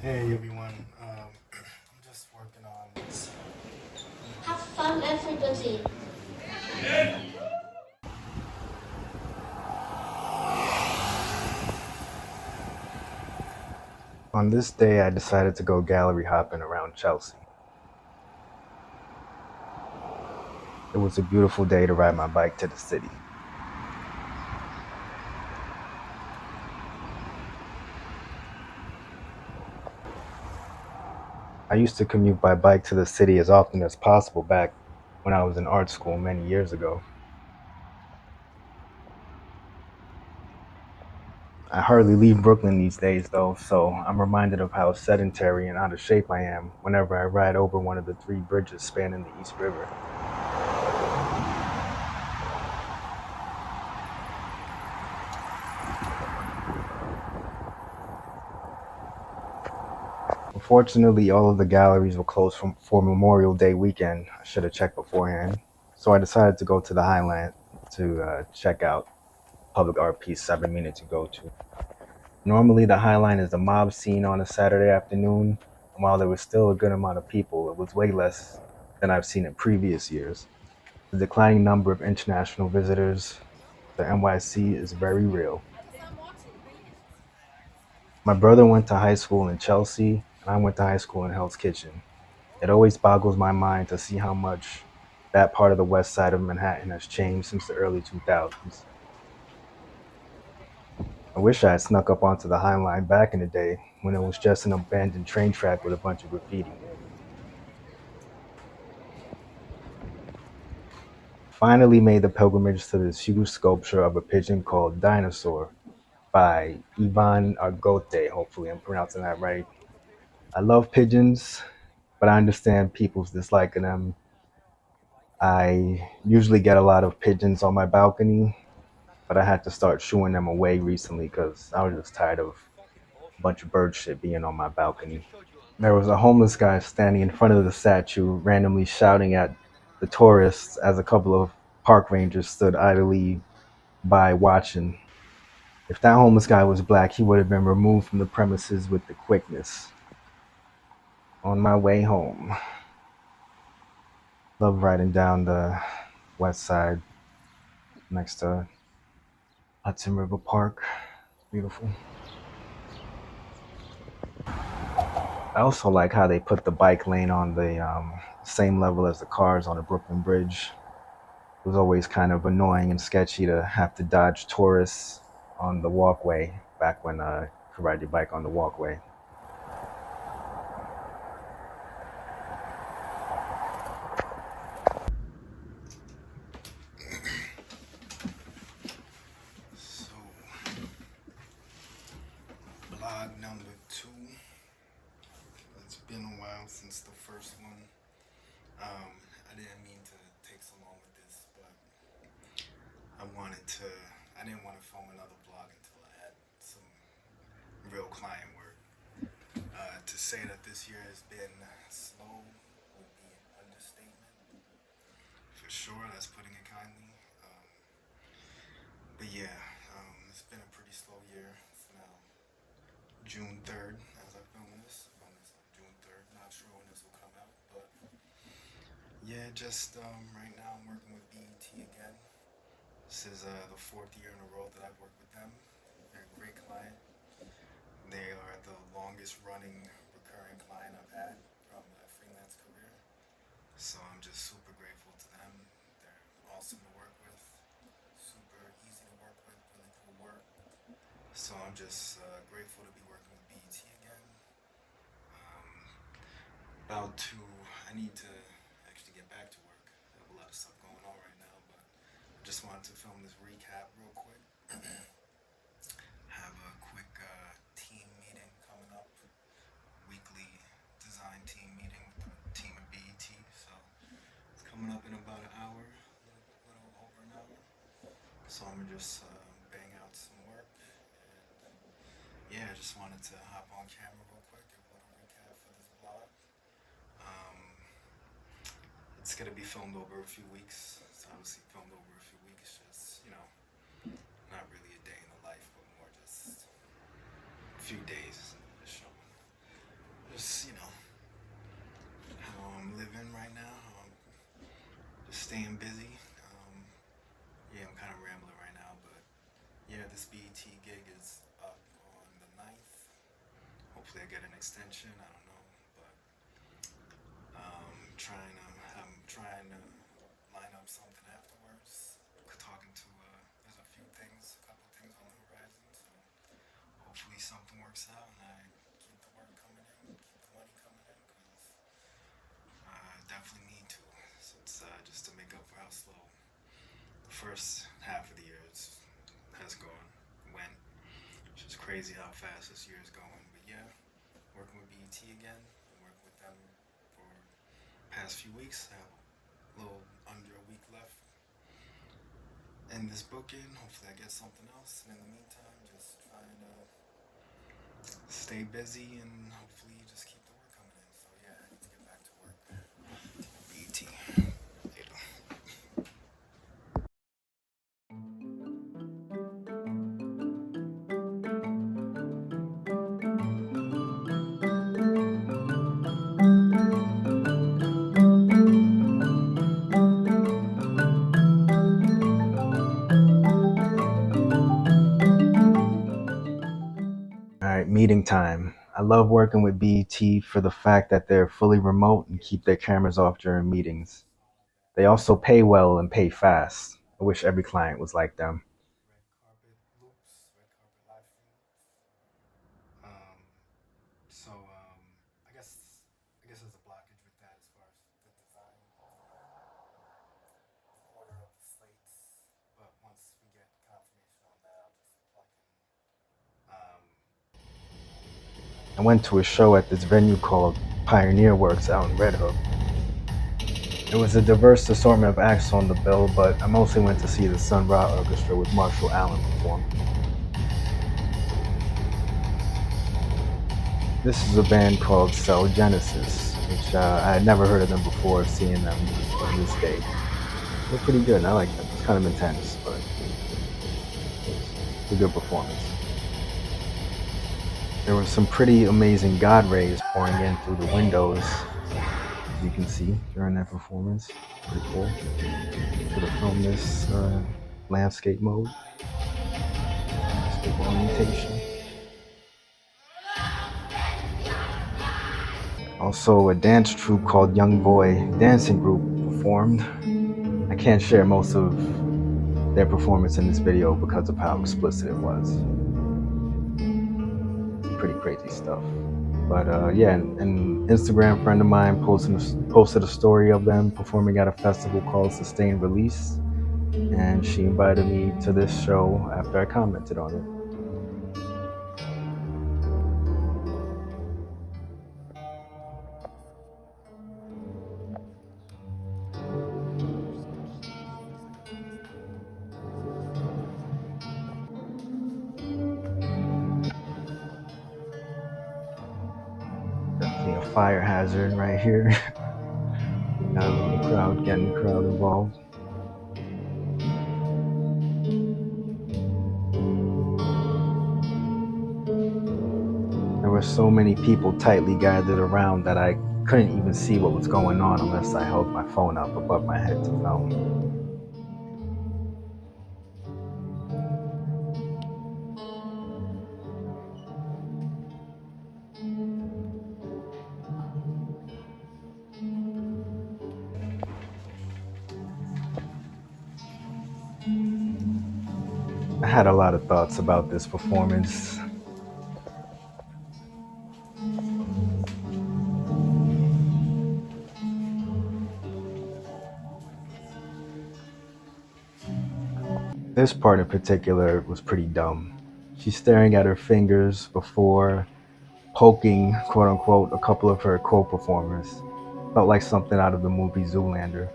Hey everyone, I'm just working on this. Have fun and frequency. On this day, I decided to go gallery hopping around Chelsea. It was a beautiful day to ride my bike to the city. I used to commute by bike to the city as often as possible back when I was in art school many years ago. I hardly leave Brooklyn these days though, so I'm reminded of how sedentary and out of shape I am whenever I ride over one of the three bridges spanning the East River. Unfortunately, all of the galleries were closed for Memorial Day weekend. I should have checked beforehand. So I decided to go to the Highland to check out public art piece I've been meaning to go to. Normally, the Highline is the mob scene on a Saturday afternoon, and while there was still a good amount of people, it was way less than I've seen in previous years. The declining number of international visitors to NYC is very real. My brother went to high school in Chelsea, and I went to high school in Hell's Kitchen. It always boggles my mind to see how much that part of the west side of Manhattan has changed since the early 2000s. I wish I had snuck up onto the High Line back in the day when it was just an abandoned train track with a bunch of graffiti. Finally made the pilgrimage to this huge sculpture of a pigeon called Dinosaur by Ivan Argote. Hopefully, I'm pronouncing that right. I love pigeons, but I understand people's dislike of them. I usually get a lot of pigeons on my balcony, but I had to start shooing them away recently because I was just tired of a bunch of bird shit being on my balcony. There was a homeless guy standing in front of the statue, randomly shouting at the tourists as a couple of park rangers stood idly by watching. If that homeless guy was black, he would have been removed from the premises with the quickness. On my way home, love riding down the west side next to Hudson River Park. Beautiful. I also like how they put the bike lane on the same level as the cars on the Brooklyn Bridge. It was always kind of annoying and sketchy to have to dodge tourists on the walkway back when you could ride your bike on the walkway. So, blog number two. It's been a while since the first one. I didn't mean to take so long with this, but I wanted to. I didn't want to film another vlog until I had some real client work. To say that this year has been slow would be an understatement. For sure, that's putting it kindly. But yeah, it's been a pretty slow year. It's now June 3rd as I film this. I film this on June 3rd. Not sure when this will come out, but yeah, just right now I'm working with BET again. This is the fourth year in a row that I've worked with them. They're a great client. They are the longest running recurring client I've had from my freelance career. So I'm just super grateful to them. They're awesome to work with, super easy to work with, really cool work. So I'm just grateful to be working with BET again. Um, about to, I need to actually get back to work. I have a lot of stuff going on right now, but I just wanted to film this recap real quick. Have a quick team meeting coming up, weekly design team meeting with the team at BET. So it's coming up in about an hour, a little over an hour. So I'm gonna just bang out some work. And yeah, I just wanted to hop on camera real quick, give a little recap for this vlog. Um, it's gonna be filmed over a few weeks. It's obviously filmed over a few weeks, just not really a day in the life, but more just a few days. Just showing staying busy. Yeah, I'm kind of rambling right now, but yeah, this BET gig is up on the 9th. Hopefully, I get an extension. I don't know, but I'm trying to line up something afterwards. Talking to there's a few things, a couple things on the horizon. So hopefully something works out and I keep the work coming in, keep the money coming in, because I definitely need to. So it's just to make up for how slow the first half of the year has gone, went. It's just crazy how fast this year is going. But yeah, working with BET again. I worked with them for the past few weeks. I have a little under a week left in this booking. Hopefully, I get something else. And in the meantime, just trying to stay busy and hopefully just keep the work coming in. So yeah, I need to get back to work. BET. Later. All right, meeting time. I love working with BET for the fact that they're fully remote and keep their cameras off during meetings. They also pay well and pay fast. I wish every client was like them. Red carpet loops, red carpet live stream loops. Um, so I guess there's a blockage with that as far as the design, the order of the slates. But once we get confirmation on that, I'll just plug in. I went to a show at this venue called Pioneer Works out in Red Hook. It was a diverse assortment of acts on the bill, but I mostly went to see the Sun Ra Orchestra with Marshall Allen perform. This is a band called Cell Genesis, which I had never heard of them before seeing them on this day. They're pretty good, and I like them. It's kind of intense, but it's a good performance. There were some pretty amazing God rays pouring in through the windows, as you can see during that performance. Pretty cool. Should have filmed this landscape mode, landscape orientation. Also, a dance troupe called Young Boy Dancing Group performed. I can't share most of their performance in this video because of how explicit it was. Pretty crazy stuff. But yeah, an Instagram friend of mine posted a story of them performing at a festival called Sustained Release, and she invited me to this show after I commented on it. Definitely a fire hazard right here. Got a little crowd, getting the crowd involved. There were so many people tightly gathered around that I couldn't even see what was going on unless I held my phone up above my head to film. I had a lot of thoughts about this performance. This part in particular was pretty dumb. She's staring at her fingers before poking, quote unquote, a couple of her co-performers. Felt like something out of the movie Zoolander.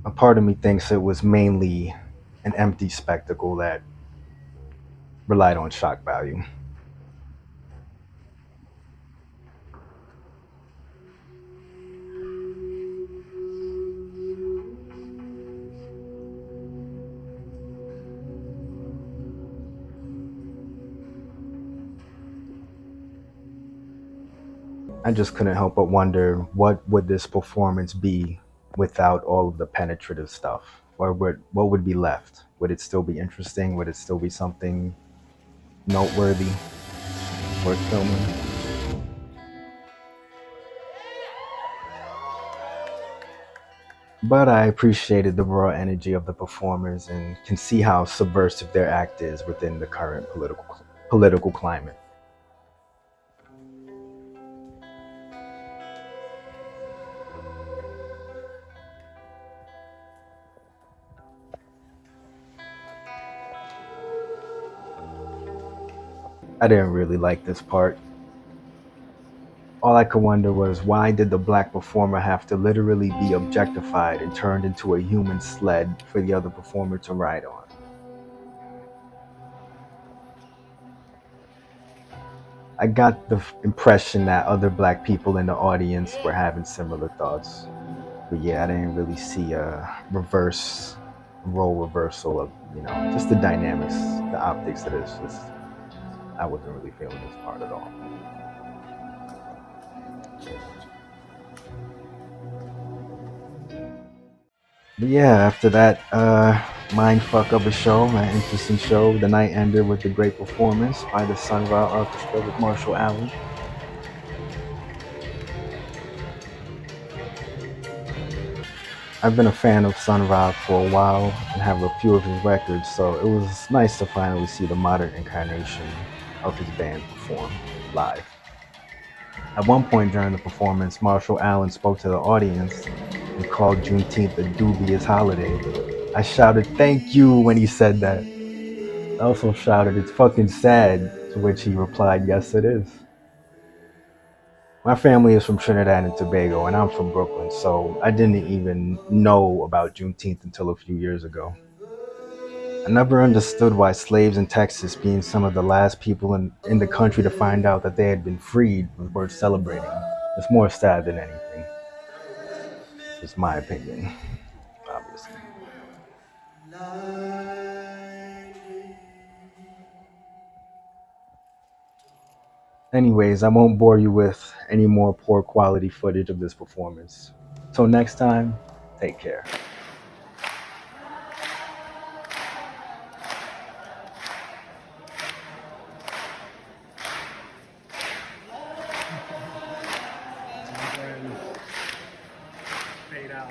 A part of me thinks it was mainly an empty spectacle that relied on shock value. I just couldn't help but wonder, what would this performance be without all of the penetrative stuff? Or what would be left? Would it still be interesting? Would it still be something noteworthy worth filming? But I appreciated the raw energy of the performers and can see how subversive their act is within the current political climate. I didn't really like this part. All I could wonder was, why did the black performer have to literally be objectified and turned into a human sled for the other performer to ride on? I got the impression that other black people in the audience were having similar thoughts. But yeah, I didn't really see a role reversal of, just the dynamics, the optics of this. Just, I wasn't really feeling this part at all. But yeah, after that mind fuck of a show, an interesting show, the night ended with a great performance by the Sun Ra Orchestra with Marshall Allen. I've been a fan of Sun Ra for a while and have a few of his records, so it was nice to finally see the modern incarnation of his band perform live. At one point during the performance, Marshall Allen spoke to the audience and called Juneteenth a dubious holiday. I shouted, "Thank you," when he said that. I also shouted, "It's fucking sad," to which he replied, "Yes, it is." My family is from Trinidad and Tobago, and I'm from Brooklyn, so I didn't even know about Juneteenth until a few years ago. I never understood why slaves in Texas, being some of the last people in the country to find out that they had been freed, was worth celebrating. It's more sad than anything. It's my opinion, obviously. Anyways, I won't bore you with any more poor quality footage of this performance. Till next time, take care. Fade out.